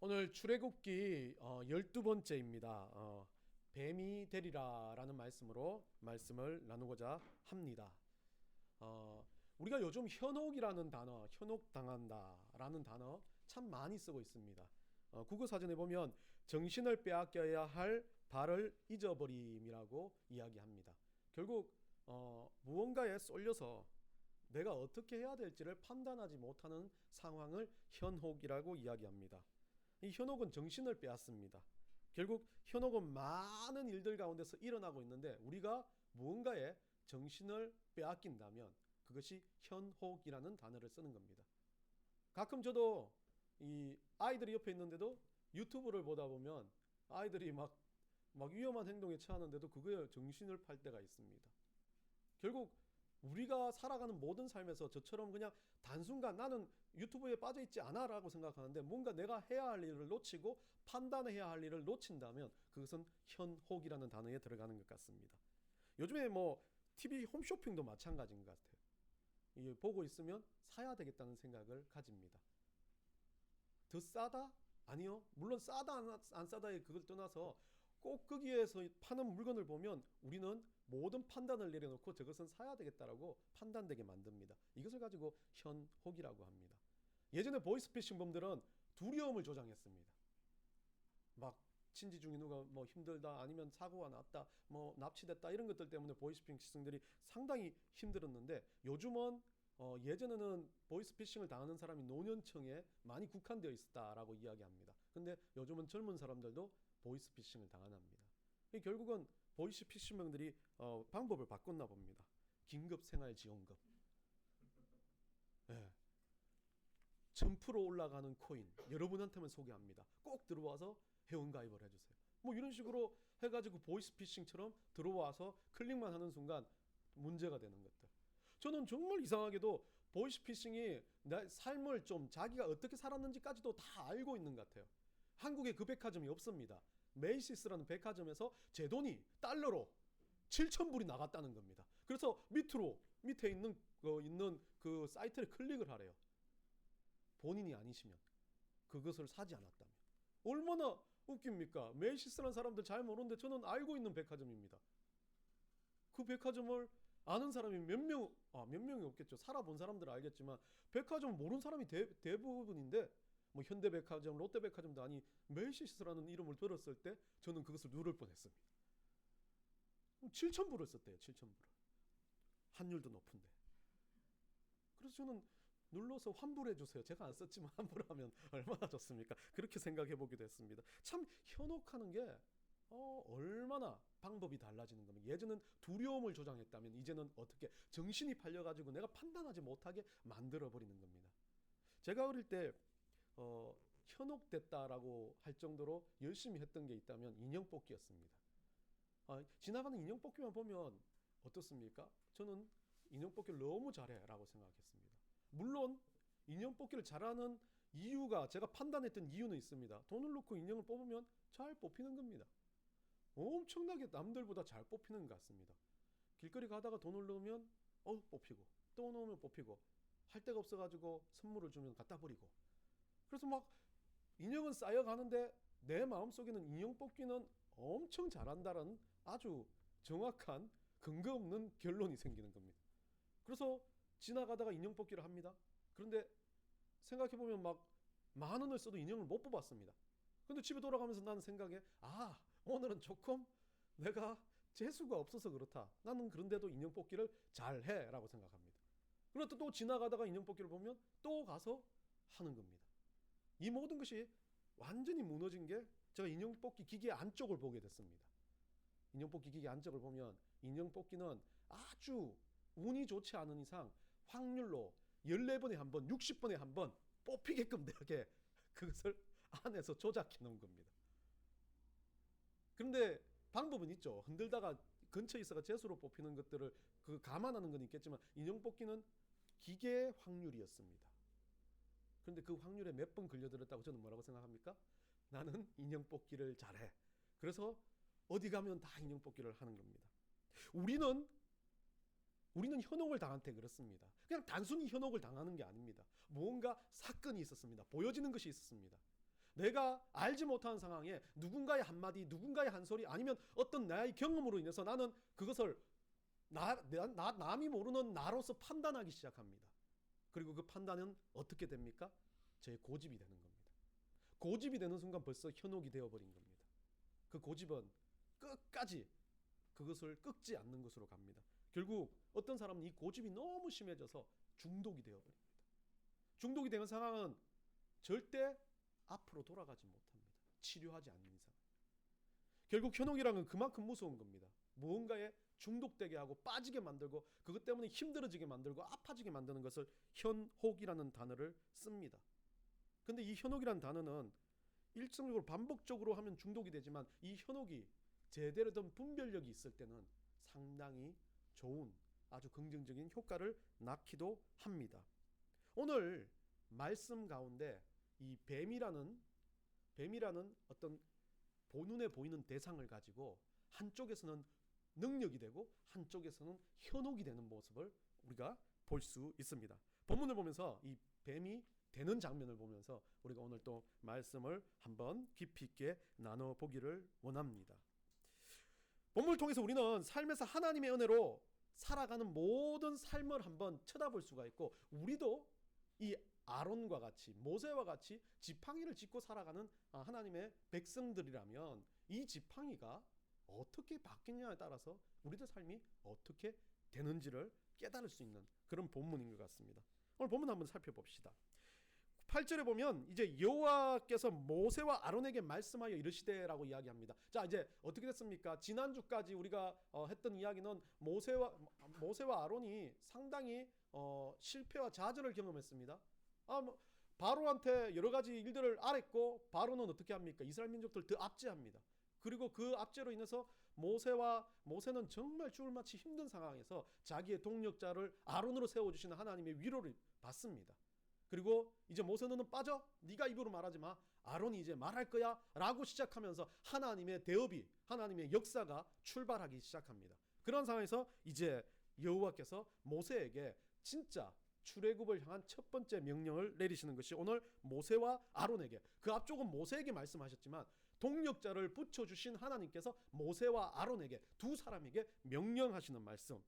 오늘 출애굽기 12번째입니다. 뱀이 되리라라는 말씀으로 말씀을 나누고자 합니다. 우리가 요즘 현혹이라는 단어, 현혹당한다라는 단어 참 많이 쓰고 있습니다. 국어사전에 보면 정신을 빼앗겨야 할 발을 잊어버림이라고 이야기합니다. 결국 무언가에 쏠려서 내가 어떻게 해야 될지를 판단하지 못하는 상황을 현혹이라고 이야기합니다. 이 현혹은 정신을 빼앗습니다. 결국 현혹은 많은 일들 가운데서 일어나고 있는데 우리가 무언가에 정신을 빼앗긴다면 그것이 현혹이라는 단어를 쓰는 겁니다. 가끔 저도 이 아이들이 옆에 있는데도 유튜브를 보다 보면 아이들이 막 위험한 행동에 처하는데도 그거에 정신을 팔 때가 있습니다. 결국 우리가 살아가는 모든 삶에서 저처럼 그냥 단순간 나는 유튜브에 빠져있지 않아 라고 생각하는데 뭔가 내가 해야 할 일을 놓치고 판단해야 할 일을 놓친다면 그것은 현혹이라는 단어에 들어가는 것 같습니다. 요즘에 TV 홈쇼핑도 마찬가지인 것 같아요. 이게 보고 있으면 사야 되겠다는 생각을 가집니다. 더 싸다? 아니요. 물론 싸다 안 싸다에 그걸 떠나서 꼭 거기에서 파는 물건을 보면 우리는 모든 판단을 내려놓고 저것은 사야 되겠다라고 판단되게 만듭니다. 이것을 가지고 현혹이라고 합니다. 예전에 보이스피싱범들은 두려움을 조장했습니다. 막 친지 중에 누가 힘들다 아니면 사고가 났다 납치됐다 이런 것들 때문에 보이스피싱들이 상당히 힘들었는데 요즘은 예전에는 보이스피싱을 당하는 사람이 노년층에 많이 국한되어 있었다라고 이야기합니다. 근데 요즘은 젊은 사람들도 보이스피싱을 당합니다. 결국은 보이스피싱명들이 방법을 바꿨나 봅니다. 긴급생활지원금, 1000% 올라가는 코인 여러분한테만 소개합니다. 꼭 들어와서 회원가입을 해주세요. 이런 식으로 해가지고 보이스피싱처럼 들어와서 클릭만 하는 순간 문제가 되는 것들. 저는 정말 이상하게도 보이스피싱이 내 삶을 좀 자기가 어떻게 살았는지까지도 다 알고 있는 것 같아요. 한국에 그 백화점이 없습니다. 메이시스라는 백화점에서 제 돈이 달러로 7,000불이 나갔다는 겁니다. 그래서 밑에 있는 그 사이트를 클릭을 하래요. 본인이 아니시면 그것을 사지 않았다면. 얼마나 웃깁니까? 메이시스라는 사람들 잘 모르는데 저는 알고 있는 백화점입니다. 그 백화점을 아는 사람이 몇 명이 없겠죠. 살아본 사람들은 알겠지만 백화점 모르는 사람이 대부분인데 현대백화점, 롯데백화점도 아니 메이시스라는 이름을 들었을 때 저는 그것을 누를 뻔했습니다. 7,000불을 썼대요. 7,000불을. 환율도 높은데. 그래서 저는 눌러서 환불해 주세요. 제가 안 썼지만 환불하면 얼마나 좋습니까? 그렇게 생각해 보기도 했습니다. 참 현혹하는 게 얼마나 방법이 달라지는 겁니다. 예전은 두려움을 조장했다면 이제는 어떻게 정신이 팔려가지고 내가 판단하지 못하게 만들어버리는 겁니다. 제가 어릴 때 현혹됐다라고 할 정도로 열심히 했던 게 있다면 인형 뽑기였습니다. 지나가는 인형 뽑기만 보면 어떻습니까? 저는 인형 뽑기를 너무 잘해라고 생각했습니다. 물론 인형 뽑기를 잘하는 이유가 제가 판단했던 이유는 있습니다. 돈을 넣고 인형을 뽑으면 잘 뽑히는 겁니다. 엄청나게 남들보다 잘 뽑히는 것 같습니다. 길거리 가다가 돈을 넣으면 뽑히고 또 넣으면 뽑히고 할 데가 없어가지고 선물을 주면 갖다 버리고 그래서 인형은 쌓여가는데 내 마음속에는 인형 뽑기는 엄청 잘한다는 아주 정확한 근거 없는 결론이 생기는 겁니다. 그래서 지나가다가 인형 뽑기를 합니다. 그런데 생각해보면 10,000원을 써도 인형을 못 뽑았습니다. 근데 집에 돌아가면서 나는 생각에 오늘은 조금 내가 재수가 없어서 그렇다. 나는 그런데도 인형 뽑기를 잘해 라고 생각합니다. 그런데 또 지나가다가 인형 뽑기를 보면 또 가서 하는 겁니다. 이 모든 것이 완전히 무너진 게 제가 인형 뽑기 기계 안쪽을 보게 됐습니다. 인형 뽑기 기계 안쪽을 보면 인형 뽑기는 아주 운이 좋지 않은 이상 확률로 14번에 한 번, 60번에 한 번 뽑히게끔 되게 그것을 안에서 조작해 놓은 겁니다. 그런데 방법은 있죠. 흔들다가 근처에 있어가 재수로 뽑히는 것들을 감안하는 건 있겠지만 인형 뽑기는 기계의 확률이었습니다. 그런데 그 확률에 몇 번 걸려들었다고 저는 뭐라고 생각합니까? 나는 인형 뽑기를 잘해. 그래서 어디 가면 다 인형 뽑기를 하는 겁니다. 우리는 현혹을 당한 때 그렇습니다. 그냥 단순히 현혹을 당하는 게 아닙니다. 무언가 사건이 있었습니다. 보여지는 것이 있었습니다. 내가 알지 못하는 상황에 누군가의 한마디, 누군가의 한 소리, 아니면 어떤 나의 경험으로 인해서 나는 그것을 남이 모르는 나로서 판단하기 시작합니다. 그리고 그 판단은 어떻게 됩니까? 제 고집이 되는 겁니다. 고집이 되는 순간 벌써 현혹이 되어버린 겁니다. 그 고집은 끝까지 그것을 꺾지 않는 것으로 갑니다. 결국 어떤 사람은 이 고집이 너무 심해져서 중독이 되어버립니다. 중독이 되는 상황은 절대 앞으로 돌아가지 못합니다. 치료하지 않는 이상. 결국 현혹이라는 건 그만큼 무서운 겁니다. 무언가에 중독되게 하고 빠지게 만들고 그것 때문에 힘들어지게 만들고 아파지게 만드는 것을 현혹이라는 단어를 씁니다. 근데 이 현혹이라는 단어는 일정적으로 반복적으로 하면 중독이 되지만 이 현혹이 제대로 된 분별력이 있을 때는 상당히 좋은 아주 긍정적인 효과를 낳기도 합니다. 오늘 말씀 가운데 이 뱀이라는 어떤 본눈에 보이는 대상을 가지고 한쪽에서는 능력이 되고 한쪽에서는 현혹이 되는 모습을 우리가 볼 수 있습니다. 본문을 보면서 이 뱀이 되는 장면을 보면서 우리가 오늘 또 말씀을 한번 깊이 있게 나눠보기를 원합니다. 본문을 통해서 우리는 삶에서 하나님의 은혜로 살아가는 모든 삶을 한번 쳐다볼 수가 있고, 우리도 이 아론과 같이 모세와 같이 지팡이를 짚고 살아가는 하나님의 백성들이라면 이 지팡이가 어떻게 바뀌느냐에 따라서 우리들 삶이 어떻게 되는지를 깨달을 수 있는 그런 본문인 것 같습니다. 오늘 본문 한번 살펴봅시다. 8절에 보면 이제 여호와께서 모세와 아론에게 말씀하여 이르시되라고 이야기합니다. 자, 이제 어떻게 됐습니까? 지난주까지 우리가 했던 이야기는 모세와 아론이 상당히 실패와 좌절을 경험했습니다. 바로한테 여러 가지 일들을 알았고, 바로는 어떻게 합니까? 이스라엘 민족들 더 압제합니다. 그리고 그 압제로 인해서 모세는 정말 죽을 마치 힘든 상황에서 자기의 동력자를 아론으로 세워주시는 하나님의 위로를 받습니다. 그리고 이제 모세는 빠져, 네가 입으로 말하지 마, 아론이 이제 말할 거야 라고 시작하면서 하나님의 대업이, 하나님의 역사가 출발하기 시작합니다. 그런 상황에서 이제 여호와께서 모세에게 진짜 출애굽을 향한 첫 번째 명령을 내리시는 것이 오늘 모세와 아론에게, 그 앞쪽은 모세에게 말씀하셨지만 동력자를 붙여주신 하나님께서 모세와 아론에게, 두 사람에게 명령하시는 말씀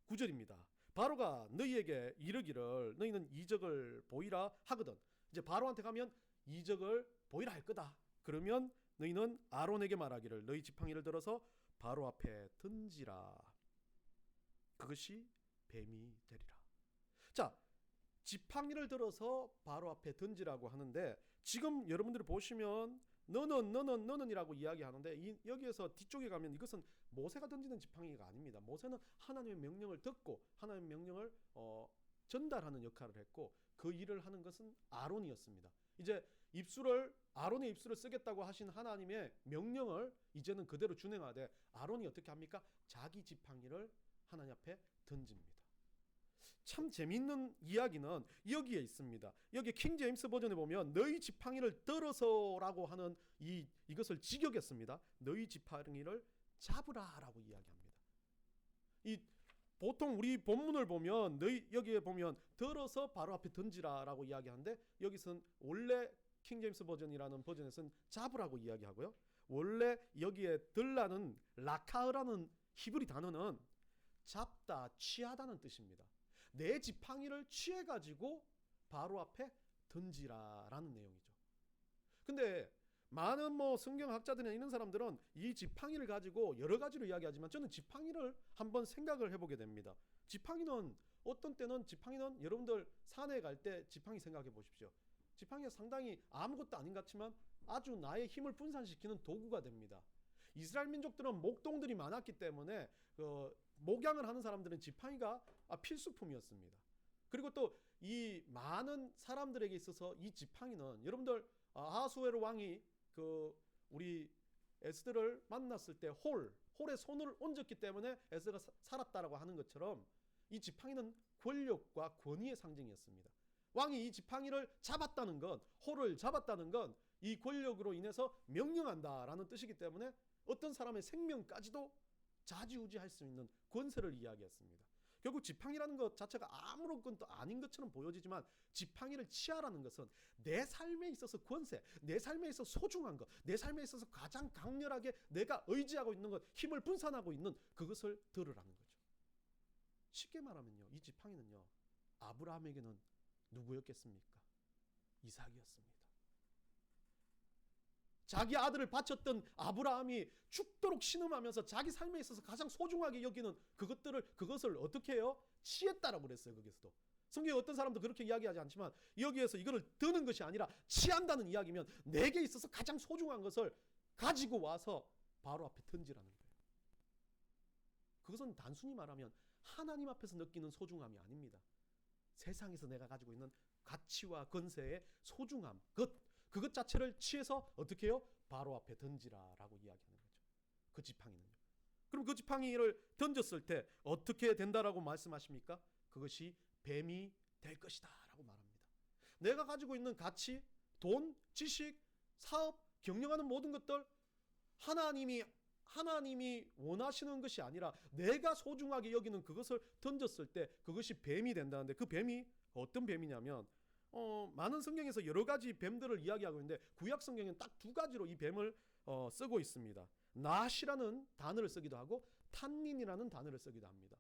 9절입니다. 바로가 너희에게 이르기를 너희는 이적을 보이라 하거든. 이제 바로한테 가면 이적을 보이라 할 거다. 그러면 너희는 아론에게 말하기를 너희 지팡이를 들어서 바로 앞에 던지라. 그것이 뱀이 되리라. 자, 지팡이를 들어서 바로 앞에 던지라고 하는데, 지금 여러분들이 보시면 너는 이라고 이야기하는데, 여기에서 뒤쪽에 가면 이것은 모세가 던지는 지팡이가 아닙니다. 모세는 하나님의 명령을 듣고 하나님의 명령을 전달하는 역할을 했고, 그 일을 하는 것은 아론이었습니다. 이제 아론의 입술을 쓰겠다고 하신 하나님의 명령을 이제는 그대로 준행하되, 아론이 어떻게 합니까? 자기 지팡이를 하나님 앞에 던집니다. 참 재미있는 이야기는 여기에 있습니다. 여기 킹 제임스 버전에 보면 너희 지팡이를 들어서라고 하는 이것을 직역했습니다. 너희 지팡이를 잡으라라고 이야기합니다. 보통 우리 본문을 보면 여기에 보면 들어서 바로 앞에 던지라라고 이야기하는데, 여기서는 원래 킹 제임스 버전이라는 버전에서는 잡으라고 이야기하고요. 원래 여기에 들라는 라카흐라는 히브리 단어는 잡다, 취하다는 뜻입니다. 내 지팡이를 취해가지고 바로 앞에 던지라라는 내용이죠. 근데 많은 성경학자들이나 이런 사람들은 이 지팡이를 가지고 여러 가지로 이야기하지만, 저는 지팡이를 한번 생각을 해보게 됩니다. 지팡이는 어떤 때는 여러분들 산에 갈 때 지팡이 생각해 보십시오. 지팡이가 상당히 아무것도 아닌 것 같지만 아주 나의 힘을 분산시키는 도구가 됩니다. 이스라엘 민족들은 목동들이 많았기 때문에 목양을 하는 사람들은 지팡이가 필수품이었습니다. 그리고 또 이 많은 사람들에게 있어서 이 지팡이는, 여러분들 아하수에로 왕이 우리 에스더를 만났을 때 홀에 손을 얹었기 때문에 에스더가 살았다라고 하는 것처럼 이 지팡이는 권력과 권위의 상징이었습니다. 왕이 이 지팡이를 잡았다는 건, 홀을 잡았다는 건 이 권력으로 인해서 명령한다라는 뜻이기 때문에 어떤 사람의 생명까지도 좌지우지할 수 있는 권세를 이야기했습니다. 결국 지팡이라는 것 자체가 아무런 것도 아닌 것처럼 보여지지만 지팡이를 취하라는 것은 내 삶에 있어서 권세, 내 삶에 있어서 소중한 것, 내 삶에 있어서 가장 강렬하게 내가 의지하고 있는 것, 힘을 분산하고 있는 그것을 들으라는 거죠. 쉽게 말하면요, 이 지팡이는요, 아브라함에게는 누구였겠습니까? 이삭이었습니다. 자기 아들을 바쳤던 아브라함이 죽도록 신음하면서 자기 삶에 있어서 가장 소중하게 여기는 그것을 어떻게 해요? 취했다라고 그랬어요. 거기서도 성경에 어떤 사람도 그렇게 이야기하지 않지만 여기에서 이거를 드는 것이 아니라 취한다는 이야기면 내게 있어서 가장 소중한 것을 가지고 와서 바로 앞에 던지라는 거예요. 그것은 단순히 말하면 하나님 앞에서 느끼는 소중함이 아닙니다. 세상에서 내가 가지고 있는 가치와 권세의 소중함, 그것 자체를 취해서 어떻게 해요? 바로 앞에 던지라라고 이야기하는 거죠. 그 지팡이는요. 그럼 그 지팡이를 던졌을 때 어떻게 된다라고 말씀하십니까? 그것이 뱀이 될 것이다 라고 말합니다. 내가 가지고 있는 가치, 돈, 지식, 사업, 경영하는 모든 것들 하나님이 원하시는 것이 아니라 내가 소중하게 여기는 그것을 던졌을 때 그것이 뱀이 된다는데, 그 뱀이 어떤 뱀이냐면 많은 성경에서 여러 가지 뱀들을 이야기하고 있는데 구약 성경에는 딱 두 가지로 이 뱀을 쓰고 있습니다. 낫이라는 단어를 쓰기도 하고 탄닌이라는 단어를 쓰기도 합니다.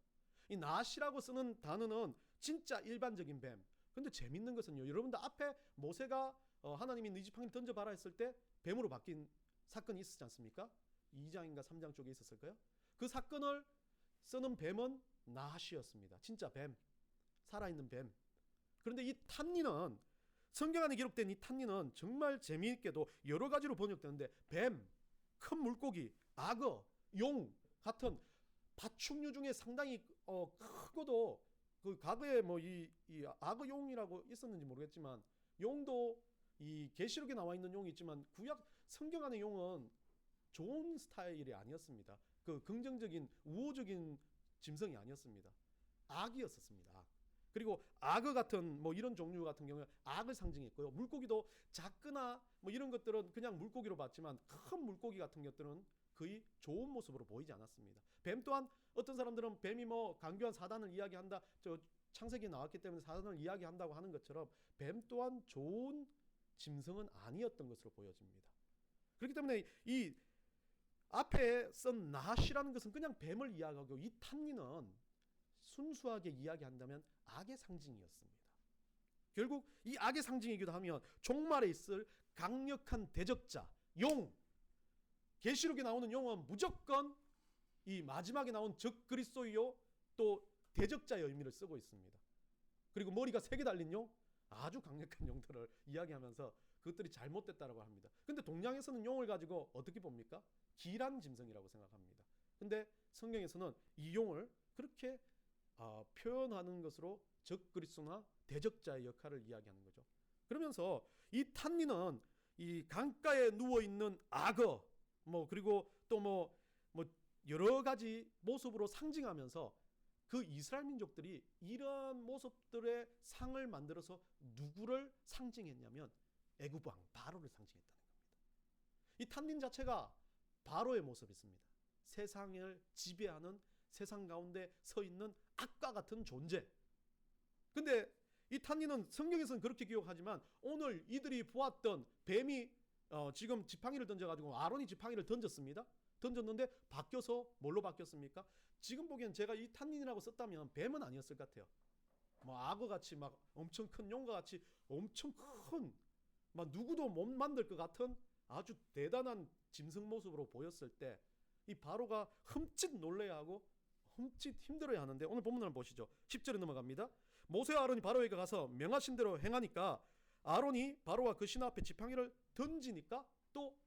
이 낫이라고 쓰는 단어는 진짜 일반적인 뱀. 근데 재밌는 것은요, 여러분들 앞에 모세가 하나님이 네 지팡이를 던져봐라 했을 때 뱀으로 바뀐 사건이 있었지 않습니까? 2장인가 3장 쪽에 있었을 거예요. 그 사건을 쓰는 뱀은 낫이었습니다. 진짜 뱀, 살아있는 뱀. 그런데 이 탄닌은, 성경 안에 기록된 이 탄닌은 정말 재미있게도 여러 가지로 번역되는데 뱀, 큰 물고기, 악어, 용 같은 파충류 중에 상당히 크고도, 그 과거에 뭐 이 악어 용이라고 있었는지 모르겠지만 용도 이 계시록에 나와 있는 용이 있지만 구약 성경 안의 용은 좋은 스타일이 아니었습니다. 그 긍정적인 우호적인 짐승이 아니었습니다. 악이었었습니다. 그리고 악어 같은 뭐 이런 종류 같은 경우에 악을 상징했고요. 물고기도 작거나 뭐 이런 것들은 그냥 물고기로 봤지만 큰 물고기 같은 것들은 거의 좋은 모습으로 보이지 않았습니다. 뱀 또한 어떤 사람들은 뱀이 뭐 강교한 사단을 이야기한다, 저 창세기에 나왔기 때문에 사단을 이야기한다고 하는 것처럼 뱀 또한 좋은 짐승은 아니었던 것으로 보여집니다. 그렇기 때문에 이 앞에 쓴 낫이라는 것은 그냥 뱀을 이야기하고 이 탄닌은 순수하게 이야기한다면 악의 상징이었습니다. 결국 이 악의 상징이기도 하면 종말에 있을 강력한 대적자, 용, 계시록에 나오는 용은 무조건 이 마지막에 나온 적 그리스도요, 또 대적자의 의미를 쓰고 있습니다. 그리고 머리가 3개 달린 용, 아주 강력한 용들을 이야기하면서 그것들이 잘못됐다라고 합니다. 근데 동양에서는 용을 가지고 어떻게 봅니까? 기란 짐승이라고 생각합니다. 근데 성경에서는 이 용을 그렇게 표현하는 것으로 적 그리스도나 대적자의 역할을 이야기하는 거죠. 그러면서 이 탄닌은 이 강가에 누워 있는 악어, 그리고 또 여러 가지 모습으로 상징하면서 그 이스라엘 민족들이 이런 모습들의 상을 만들어서 누구를 상징했냐면 애굽 왕 바로를 상징했다는 겁니다. 이 탄닌 자체가 바로의 모습이 있습니다. 세상을 지배하는, 세상 가운데 서 있는 악과 같은 존재. 근데 이 탄닌은 성경에서는 그렇게 기록하지만 오늘 이들이 보았던 뱀이 지금 지팡이를 던져가지고 아론이 지팡이를 던졌습니다. 던졌는데 바뀌어서 뭘로 바뀌었습니까? 지금 보기엔 제가 이 탄닌이라고 썼다면 뱀은 아니었을 것 같아요. 악어같이 막 엄청 큰 용과 같이 엄청 큰, 누구도 못 만들 것 같은 아주 대단한 짐승 모습으로 보였을 때 이 바로가 흠칫 놀래야하고 흠칫 힘들어야 하는데, 오늘 본문을 보시죠. 10절에 넘어갑니다. 모세와 아론이 바로에게 가서 명하신 대로 행하니까 아론이 바로와 그 신하 앞에 지팡이를 던지니까 또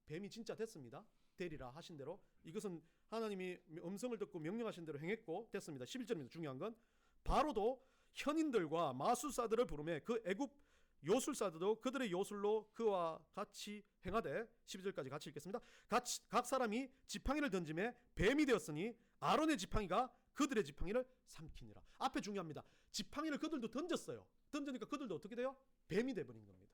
뱀이 진짜 됐습니다. 되리라 하신 대로. 이것은 하나님이 음성을 듣고 명령하신 대로 행했고 됐습니다. 11절입니다. 중요한 건 바로도 현인들과 마술사들을 부르매 그 애굽 요술사들도 그들의 요술로 그와 같이 행하되, 12절까지 같이 읽겠습니다. 각 사람이 지팡이를 던짐에 뱀이 되었으니 아론의 지팡이가 그들의 지팡이를 삼키니라. 앞에 중요합니다. 지팡이를 그들도 던졌어요. 던지니까 그들도 어떻게 돼요? 뱀이 돼버린 겁니다.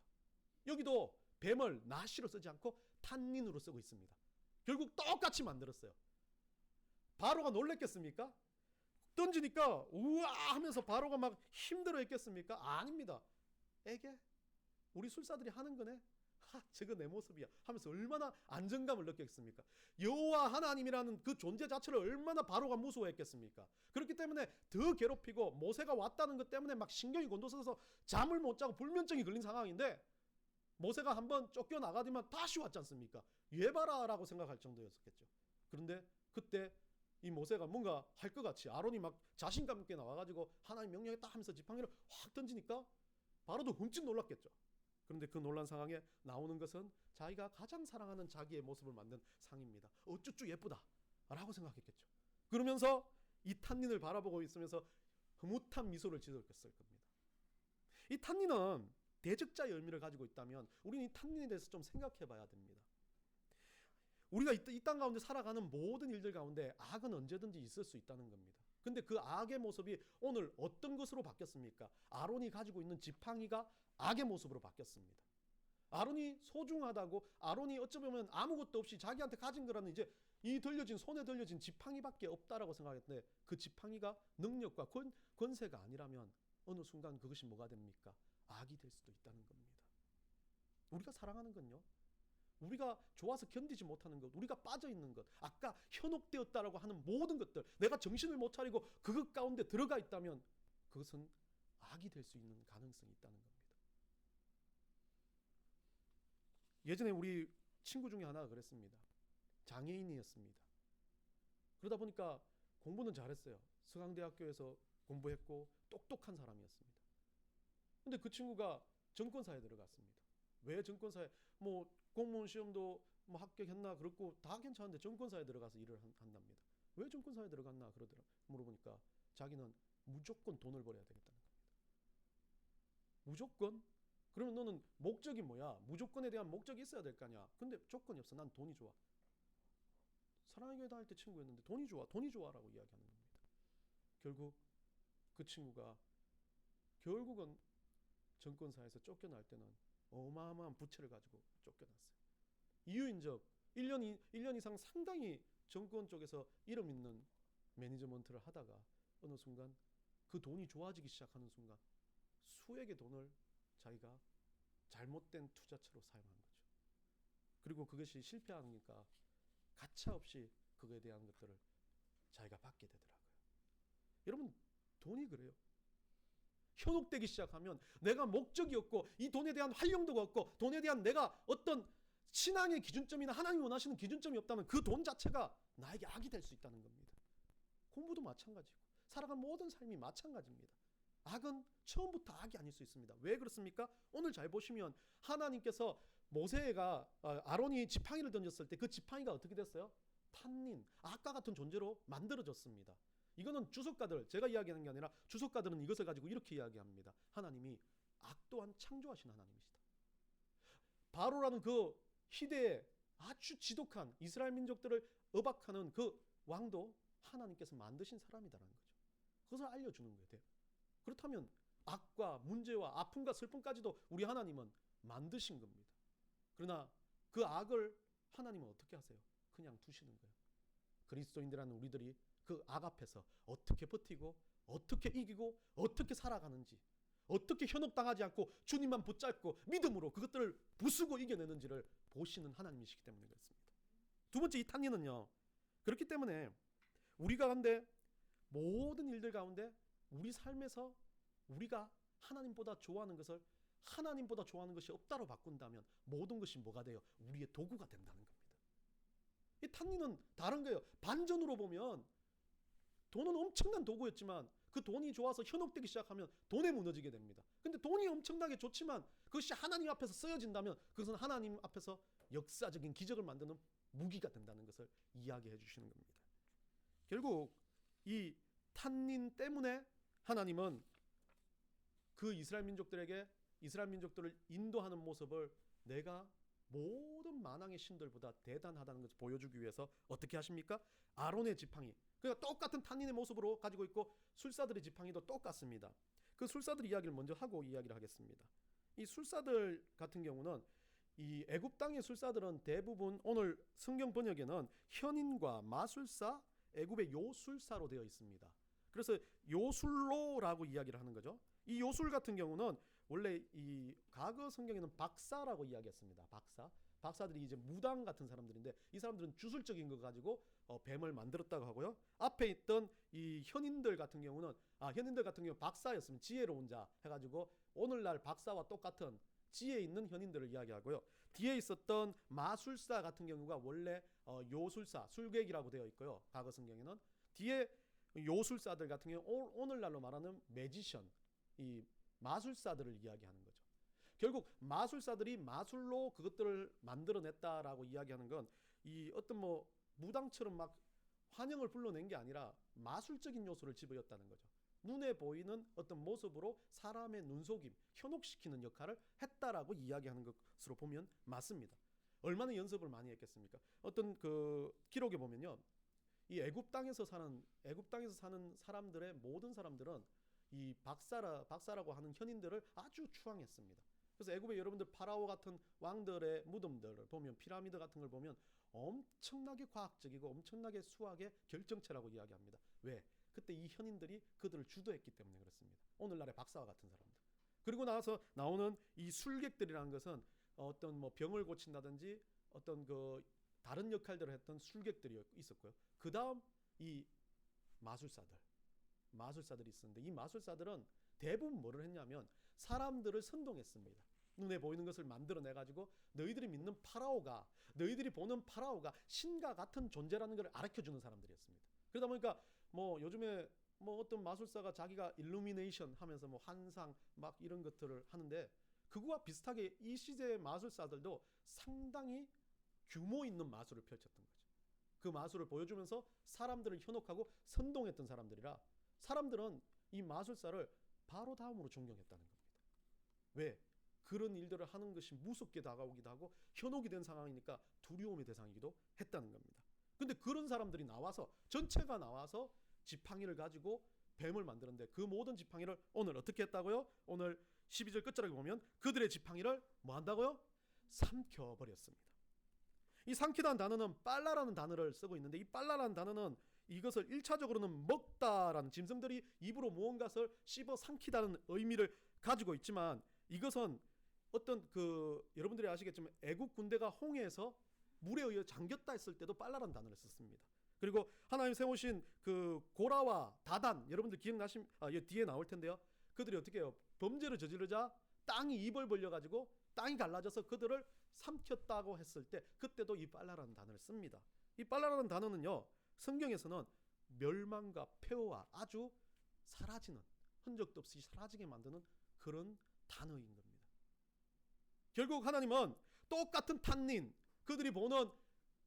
여기도 뱀을 낫이로 쓰지 않고 탄닌으로 쓰고 있습니다. 결국 똑같이 만들었어요. 바로가 놀랬겠습니까? 던지니까 우와 하면서 바로가 막 힘들어 했겠습니까? 아닙니다. 에게 우리 술사들이 하는 거네. 저거 내 모습이야 하면서 얼마나 안정감을 느꼈겠습니까? 여호와 하나님이라는 그 존재 자체를 얼마나 바로가 무서워했겠습니까? 그렇기 때문에 더 괴롭히고 모세가 왔다는 것 때문에 막 신경이 곤두서서 잠을 못 자고 불면증이 걸린 상황인데 모세가 한번 쫓겨나가더니만 다시 왔지 않습니까? 예바라라고 생각할 정도였었겠죠. 그런데 그때 이 모세가 뭔가 할 것 같이 아론이 막 자신감 있게 나와가지고 하나님 명령했다 하면서 지팡이를 확 던지니까 바로도 흠칫 놀랐겠죠. 그런데 그 놀란 상황에 나오는 것은 자기가 가장 사랑하는 자기의 모습을 만든 상입니다. 어쭈쭈 예쁘다 라고 생각했겠죠. 그러면서 이 탄닌을 바라보고 있으면서 흐뭇한 미소를 지었을 겁니다. 이 탄닌은 대적자 열매를 가지고 있다면 우리는 이 탄닌에 대해서 좀 생각해 봐야 됩니다. 우리가 이 땅 가운데 살아가는 모든 일들 가운데 악은 언제든지 있을 수 있다는 겁니다. 근데 그 악의 모습이 오늘 어떤 것으로 바뀌었습니까? 아론이 가지고 있는 지팡이가 악의 모습으로 바뀌었습니다. 아론이 소중하다고, 아론이 어찌 보면 아무것도 없이 자기한테 가진 거라는 이제 이 들려진 손에 들려진 지팡이밖에 없다라고 생각했는데 그 지팡이가 능력과 권세가 아니라면 어느 순간 그것이 뭐가 됩니까? 악이 될 수도 있다는 겁니다. 우리가 사랑하는 건요, 우리가 좋아서 견디지 못하는 것, 우리가 빠져있는 것, 아까 현혹되었다라고 하는 모든 것들, 내가 정신을 못 차리고 그것 가운데 들어가 있다면 그것은 악이 될 수 있는 가능성이 있다는 겁니다. 예전에 우리 친구 중에 하나가 그랬습니다. 장애인이었습니다. 그러다 보니까 공부는 잘했어요. 서강대학교에서 공부했고 똑똑한 사람이었습니다. 근데 그 친구가 정권사에 들어갔습니다. 왜 정권사에, 뭐 공무원 시험도 뭐 합격했나 그렇고 다 괜찮은데 정권사에 들어가서 일을 한답니다. 왜 정권사에 들어갔나 그러더라 물어보니까 자기는 무조건 돈을 벌어야 되겠다는 겁니다. 무조건? 그러면 너는 목적이 뭐야? 무조건에 대한 목적이 있어야 될 거 아니야. 근데 조건이 없어. 난 돈이 좋아. 사랑의 교회 다닐 때 친구였는데 돈이 좋아, 돈이 좋아라고 이야기하는 겁니다. 결국 그 친구가 결국은 정권사에서 쫓겨날 때는 어마어마한 부채를 가지고 쫓겨났어요. 이유인적 1년 이상 상당히 정권 쪽에서 이름 있는 매니지먼트를 하다가 어느 순간 그 돈이 좋아지기 시작하는 순간 수액의 돈을 자기가 잘못된 투자처로 사용한 거죠. 그리고 그것이 실패하니까 가차없이 그거에 대한 것들을 자기가 받게 되더라고요. 여러분, 돈이 그래요. 현혹되기 시작하면 내가 목적이 없고 이 돈에 대한 활용도가 없고 돈에 대한 내가 어떤 신앙의 기준점이나 하나님이 원하시는 기준점이 없다면 그 돈 자체가 나에게 악이 될 수 있다는 겁니다. 공부도 마찬가지고 살아가는 모든 삶이 마찬가지입니다. 악은 처음부터 악이 아닐 수 있습니다. 왜 그렇습니까? 오늘 잘 보시면 하나님께서 모세가 아론이 지팡이를 던졌을 때 그 지팡이가 어떻게 됐어요? 탄닌, 악과 같은 존재로 만들어졌습니다. 이거는 주석가들, 제가 이야기하는 게 아니라 주석가들은 이것을 가지고 이렇게 이야기합니다. 하나님이 악 또한 창조하신 하나님이시다. 바로라는 그 시대에 아주 지독한 이스라엘 민족들을 억압하는 그 왕도 하나님께서 만드신 사람이다라는 거죠. 그것을 알려주는 거예요. 그렇다면 악과 문제와 아픔과 슬픔까지도 우리 하나님은 만드신 겁니다. 그러나 그 악을 하나님은 어떻게 하세요? 그냥 두시는 거예요. 그리스도인들이라는 우리들이 그 악 앞에서 어떻게 버티고 어떻게 이기고 어떻게 살아가는지, 어떻게 현혹당하지 않고 주님만 붙잡고 믿음으로 그것들을 부수고 이겨내는지를 보시는 하나님이시기 때문에 그렇습니다. 두 번째, 이 탄닌은요, 그렇기 때문에 우리 가운데 모든 일들 가운데 우리 삶에서 우리가 하나님보다 좋아하는 것을 하나님보다 좋아하는 것이 없다로 바꾼다면 모든 것이 뭐가 돼요? 우리의 도구가 된다는 겁니다. 이 탄닌은 다른 거예요. 반전으로 보면 돈은 엄청난 도구였지만 그 돈이 좋아서 현혹되기 시작하면 돈에 무너지게 됩니다. 근데 돈이 엄청나게 좋지만 그것이 하나님 앞에서 쓰여진다면 그것은 하나님 앞에서 역사적인 기적을 만드는 무기가 된다는 것을 이야기해 주시는 겁니다. 결국 이 탄닌 때문에 하나님은 그 이스라엘 민족들을 인도하는 모습을 내가 모든 만왕의 신들보다 대단하다는 것을 보여주기 위해서 어떻게 하십니까? 아론의 지팡이, 그러니까 똑같은 탄닌의 모습으로 가지고 있고 술사들의 지팡이도 똑같습니다. 그 술사들 이야기를 먼저 하고 이야기를 하겠습니다. 이 술사들 같은 경우는 이 애굽 땅의 술사들은 대부분 오늘 성경 번역에는 현인과 마술사, 애굽의 요술사로 되어 있습니다. 그래서 요술로라고 이야기를 하는 거죠. 이 요술 같은 경우는 원래 이 과거 성경에는 박사라고 이야기했습니다. 박사들이 이제 무당 같은 사람들인데 이 사람들은 주술적인 거 가지고 뱀을 만들었다고 하고요. 앞에 있던 이 현인들 같은 경우는 박사였으면 지혜로운 자 해가지고 오늘날 박사와 똑같은 지혜 있는 현인들을 이야기하고요. 뒤에 있었던 마술사 같은 경우가 원래 요술사, 술객이라고 되어 있고요. 과거 성경에는 뒤에 요술사들 같은 경우 오늘날로 말하는 매지션, 이 마술사들을 이야기하는 거죠. 결국 마술사들이 마술로 그것들을 만들어냈다라고 이야기하는 건 이 어떤 뭐 무당처럼 막 환영을 불러낸 게 아니라 마술적인 요소를 집어였다는 거죠. 눈에 보이는 어떤 모습으로 사람의 눈속임, 현혹시키는 역할을 했다라고 이야기하는 것으로 보면 맞습니다. 얼마나 연습을 많이 했겠습니까? 어떤 그 기록에 보면요, 이 애굽 땅에서 사는 사람들의 모든 사람들은 이 박사라고 하는 현인들을 아주 추앙했습니다. 그래서 애굽의 여러분들 파라오 같은 왕들의 무덤들을 보면 피라미드 같은 걸 보면 엄청나게 과학적이고 엄청나게 수학의 결정체라고 이야기합니다. 왜? 그때 이 현인들이 그들을 주도했기 때문에 그렇습니다. 오늘날의 박사와 같은 사람들. 그리고 나서 나오는 이 술객들이라는 것은 어떤 뭐 병을 고친다든지 어떤 그 다른 역할들을 했던 술객들이 있었고요. 그 다음 이 마술사들이 있었는데 이 마술사들은 대부분 뭐를 했냐면 사람들을 선동했습니다. 눈에 보이는 것을 만들어내가지고 너희들이 보는 파라오가 신과 같은 존재라는 것을 알려주는 사람들이었습니다. 그러다 보니까 뭐 요즘에 뭐 어떤 마술사가 자기가 일루미네이션 하면서 뭐 환상 막 이런 것들을 하는데 그거와 비슷하게 이 시대의 마술사들도 상당히 규모 있는 마술을 펼쳤던 거죠. 그 마술을 보여주면서 사람들을 현혹하고 선동했던 사람들이라 사람들은 이 마술사를 바로 다음으로 존경했다는 겁니다. 왜? 그런 일들을 하는 것이 무섭게 다가오기도 하고 현혹이 된 상황이니까 두려움의 대상이기도 했다는 겁니다. 근데 그런 사람들이 전체가 나와서 지팡이를 가지고 뱀을 만드는데 그 모든 지팡이를 오늘 어떻게 했다고요? 오늘 12절 끝자락에 보면 그들의 지팡이를 뭐 한다고요? 삼켜버렸습니다. 이 삼키다는 단어는 빨라라는 단어를 쓰고 있는데 이 빨라라는 단어는 이것을 1차적으로는 먹다라는 짐승들이 입으로 무언가를 씹어 삼키다는 의미를 가지고 있지만 이것은 어떤 그 여러분들이 아시겠지만 애국 군대가 홍해에서 물에 의해 잠겼다 했을 때도 빨라라는 단어를 썼습니다. 그리고 하나님 세우신 그 고라와 다단 여러분들 뒤에 나올 텐데요. 그들이 어떻게 해요? 범죄를 저지르자 땅이 입을 벌려가지고 땅이 갈라져서 그들을 삼켰다고 했을 때 그때도 이 빨라라는 단어를 씁니다. 이 빨라라는 단어는요. 성경에서는 멸망과 폐허와 아주 사라지는 흔적도 없이 사라지게 만드는 그런 단어인 겁니다. 결국 하나님은 똑같은 탄닌 그들이 보는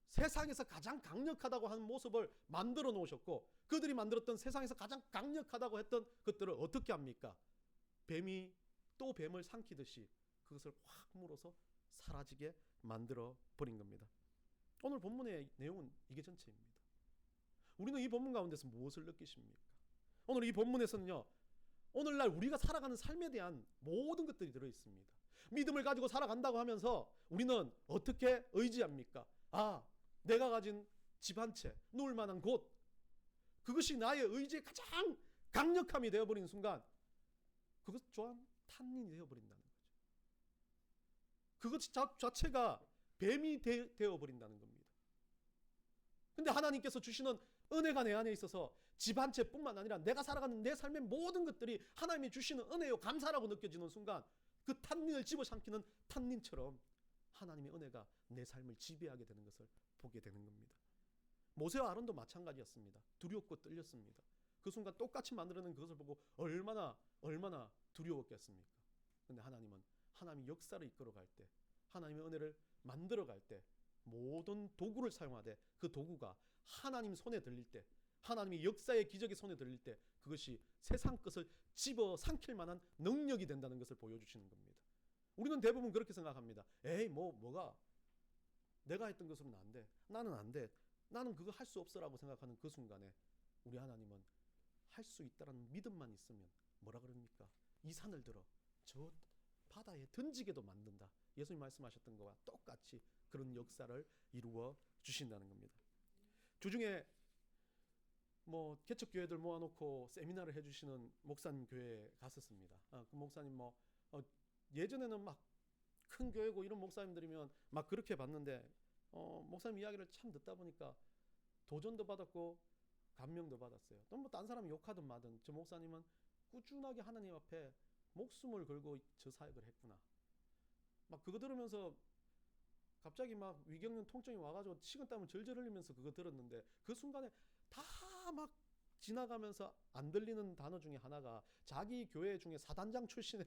세상에서 가장 강력하다고 하는 모습을 만들어 놓으셨고 그들이 만들었던 세상에서 가장 강력하다고 했던 것들을 어떻게 합니까? 뱀이 또 뱀을 삼키듯이 그것을 확 물어서 사라지게 만들어 버린 겁니다. 오늘 본문의 내용은 이게 전체입니다. 우리는 이 본문 가운데서 무엇을 느끼십니까? 오늘 이 본문에서는요. 오늘날 우리가 살아가는 삶에 대한 모든 것들이 들어있습니다. 믿음을 가지고 살아간다고 하면서 우리는 어떻게 의지합니까? 내가 가진 집 한 채, 누울 만한 곳 그것이 나의 의지의 가장 강력함이 되어버린 순간 그것 또한 탄닌이 되어버린다는 거죠. 그것 자체가 뱀이 되어버린다는 겁니다. 근데 하나님께서 주시는 은혜가 내 안에 있어서 집 한 채뿐만 아니라 내가 살아가는 내 삶의 모든 것들이 하나님이 주시는 은혜요 감사라고 느껴지는 순간 그 탄닌을 집어삼키는 탄닌처럼 하나님의 은혜가 내 삶을 지배하게 되는 것을 보게 되는 겁니다. 모세와 아론도 마찬가지였습니다. 두렵고 떨렸습니다. 그 순간 똑같이 만들어낸 그것을 보고 얼마나 두려웠겠습니까? 그런데 하나님은 하나님의 역사를 이끌어갈 때 하나님의 은혜를 만들어갈 때 모든 도구를 사용하되 그 도구가 하나님 손에 들릴 때 하나님의 역사의 기적의 손에 들릴 때 그것이 세상 것을 집어삼킬 만한 능력이 된다는 것을 보여주시는 겁니다. 우리는 대부분 그렇게 생각합니다. 뭐가 내가 했던 것으로는 안 돼. 나는 안 돼. 나는 그거 할 수 없어라고 생각하는 그 순간에 우리 하나님은 할 수 있다라는 믿음만 있으면 뭐라 그럽니까? 이 산을 들어 저 바다에 던지게도 만든다. 예수님 말씀하셨던 것과 똑같이 그런 역사를 이루어 주신다는 겁니다. 주중에 뭐 개척교회들 모아놓고 세미나를 해주시는 목사님 교회에 갔었습니다. 그 목사님 예전에는 막 큰 교회고 이런 목사님들이면 막 그렇게 봤는데 목사님 이야기를 참 듣다 보니까 도전도 받았고 감명도 받았어요. 또 뭐 딴 사람이 욕하든 마든 저 목사님은 꾸준하게 하나님 앞에 목숨을 걸고 저 사역을 했구나. 막 그거 들으면서 갑자기 막 위경련 통증이 와가지고 식은땀을 절절 흘리면서 그거 들었는데 그 순간에 다 막 지나가면서 안 들리는 단어 중에 하나가 자기 교회 중에 사단장 출신의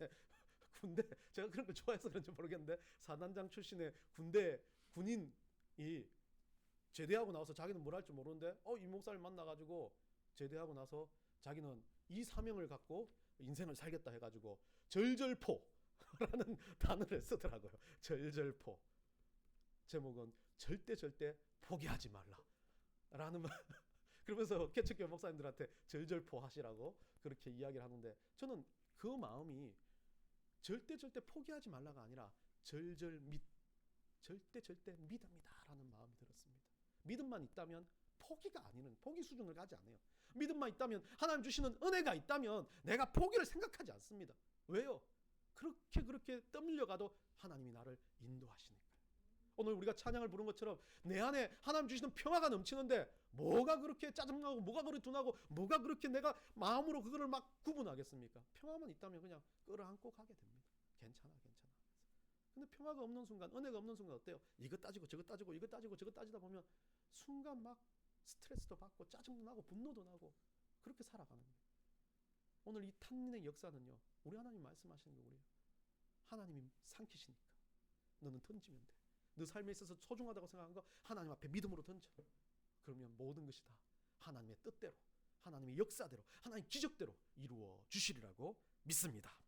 군대, 제가 그런 걸 좋아해서 그런지 모르겠는데 사단장 출신의 군인이 제대하고 나와서 자기는 뭘 할지 모르는데 이 목사를 만나가지고 제대하고 나서 자기는 이 사명을 갖고 인생을 살겠다 해가지고 절절포라는 단어를 쓰더라고요. 절절포. 제목은 절대 포기하지 말라 라는 말. 그러면서 개척교회 목사님들한테 절절포 하시라고 그렇게 이야기를 하는데 저는 그 마음이 절대 포기하지 말라가 아니라 절대 믿습니다 라는 마음이 들었습니다. 믿음만 있다면 포기가 아니는 포기 수준을 가지 않아요. 믿음만 있다면 하나님 주시는 은혜가 있다면 내가 포기를 생각하지 않습니다. 왜요? 그렇게 떠밀려가도 하나님이 나를 인도하시니까요. 오늘 우리가 찬양을 부른 것처럼 내 안에 하나님 주시는 평화가 넘치는데 뭐가 그렇게 짜증나고 뭐가 그렇게 둔하고 뭐가 그렇게 내가 마음으로 그거를 막 구분하겠습니까? 평화만 있다면 그냥 끌어안고 가게 됩니다. 괜찮아. 근데 평화가 없는 순간, 은혜가 없는 순간 어때요? 이거 따지고 저거 따지고 이거 따지고 저거 따지다 보면 순간 막 스트레스도 받고 짜증도 나고 분노도 나고 그렇게 살아가는 거예요. 오늘 이 탄린의 역사는요, 우리 하나님 말씀하시는 거고요. 하나님이 삼키시니까 너는 던지면 돼. 너 삶에 있어서 소중하다고 생각한 거 하나님 앞에 믿음으로 던져. 그러면 모든 것이 다 하나님의 뜻대로, 하나님의 역사대로, 하나님의 기적대로 이루어 주시리라고 믿습니다.